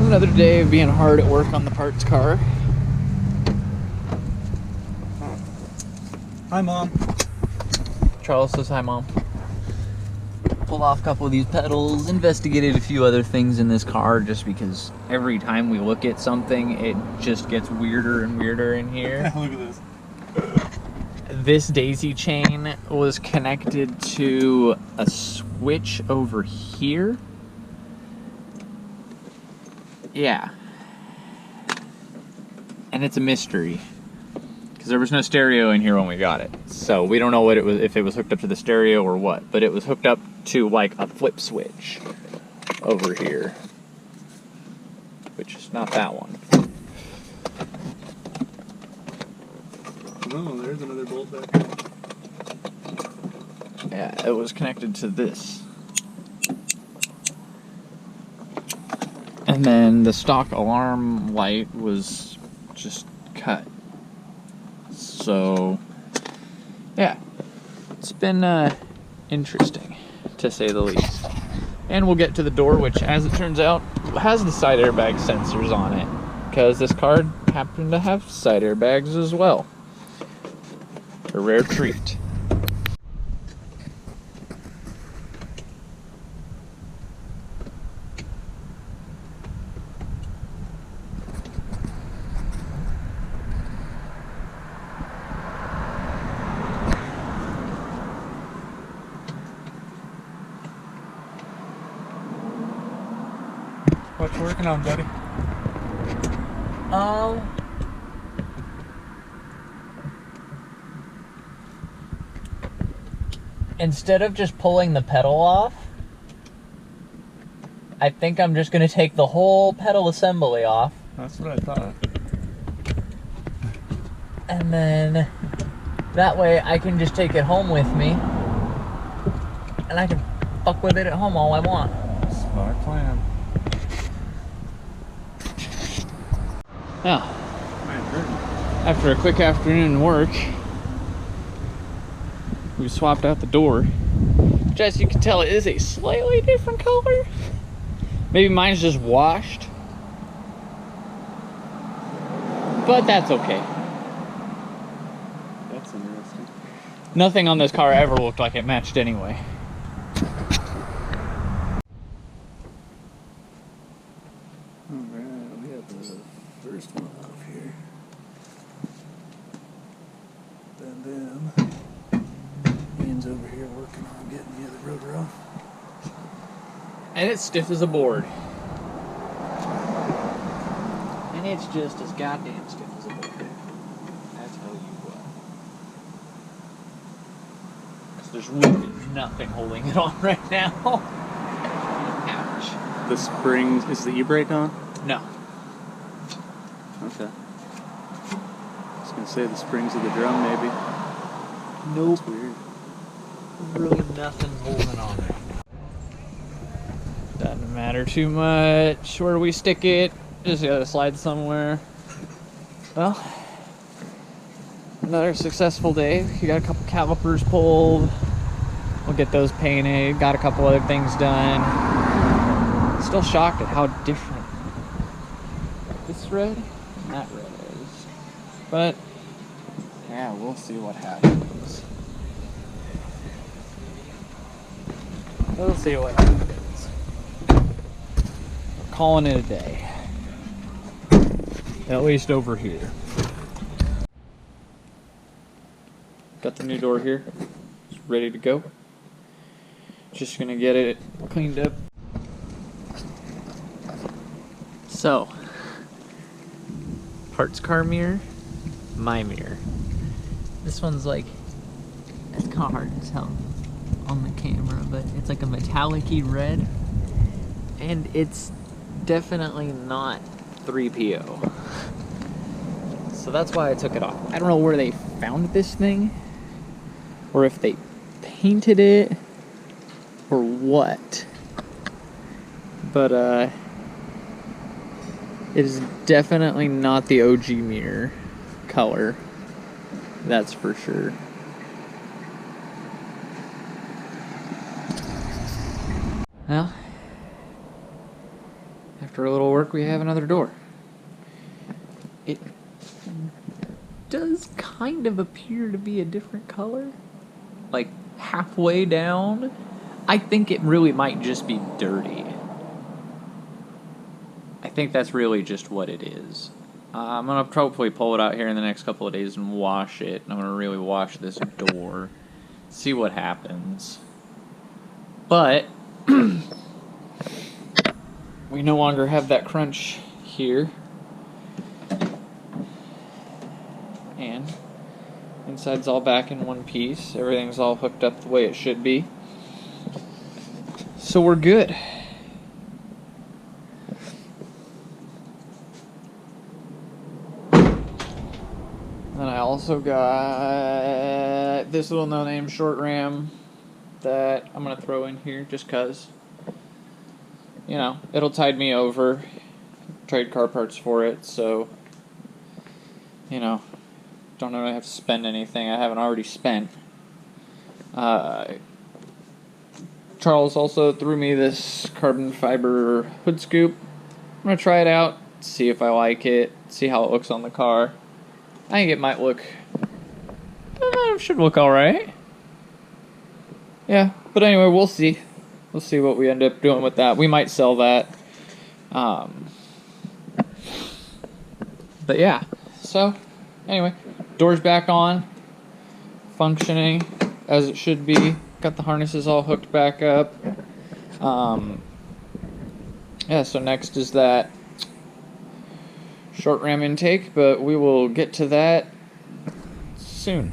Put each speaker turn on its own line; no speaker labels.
Another day of being hard at work on the parts car.
Hi, Mom.
Charles says hi, Mom. Pulled off a couple of these pedals, investigated a few other things in this car just because every time we look at something, it just gets weirder and weirder in here.
Look at this.
This daisy chain was connected to a switch over here. Yeah. And it's a mystery, because there was no stereo in here when we got it. So we don't know what it was, if it was hooked up to the stereo or what, but it was hooked up to like a flip switch over here, which is not that one.
Oh, there's another bolt back there.
Yeah, it was connected to this. And then the stock alarm light was just cut. So, yeah, it's been interesting, to say the least. And we'll get to the door, which, as it turns out, has the side airbag sensors on it, because this car happened to have side airbags as well. A rare treat.
What you working on, buddy?
Instead of just pulling the pedal off, I think I'm just gonna take the whole pedal assembly off.
That's what I thought.
And then that way I can just take it home with me and I can fuck with it at home all I want.
Smart plan.
Now, after a quick afternoon work, we swapped out the door, which, as you can tell, is a slightly different color. Maybe mine's just washed, but that's okay.
That's interesting.
Nothing on this car ever looked like it matched anyway.
Alright, we have the first one off here. Then them. Ian's over here working on getting the other rotor off.
And it's stiff as a board. And it's just as goddamn stiff as a board. I tell you what. So there's really nothing holding it on right now. Ouch.
The springs, is the e-brake on?
No.
Okay. I was gonna say the springs of the drum, maybe.
Nope.
That's weird.
Really nothing holding on right now. Doesn't matter too much where we stick it. Just gotta slide somewhere. Well, another successful day. We got a couple calipers pulled. We'll get those painted. Got a couple other things done. Still shocked at how different this red and that red is. But yeah, we'll see what happens. We'll see what happens. We're calling it a day. At least over here. Got the new door here. It's ready to go. Just gonna get it cleaned up. So, parts car mirror, my mirror. This one's like, it's kind of hard to tell on the camera, but it's like a metallic-y red, and it's definitely not 3PO. So that's why I took it off. I don't know where they found this thing, or if they painted it, or what. But it is definitely not the OG mirror color. That's for sure. Well,
after a little work, we have another door.
It does kind of appear to be a different color. Like, halfway down. I think it really might just be dirty. I think that's really just what it is. I'm going to probably pull it out here in the next couple of days and wash it. I'm going to really wash this door. See what happens. But we no longer have that crunch here. And inside's all back in one piece. Everything's all hooked up the way it should be. So we're good. Then I also got this little no-name short ram that I'm going to throw in here just because, you know, it'll tide me over. Trade car parts for it, so, you know, don't really have to spend anything I haven't already spent. Charles also threw me this carbon fiber hood scoop. I'm going to try it out, see if I like it, see how it looks on the car. I think it might look, should look alright. Yeah, but anyway, we'll see. We'll see what we end up doing with that. We might sell that. But yeah, so anyway, door's back on, functioning as it should be. Got the harnesses all hooked back up. Yeah, so next is that short ram intake, but we will get to that soon.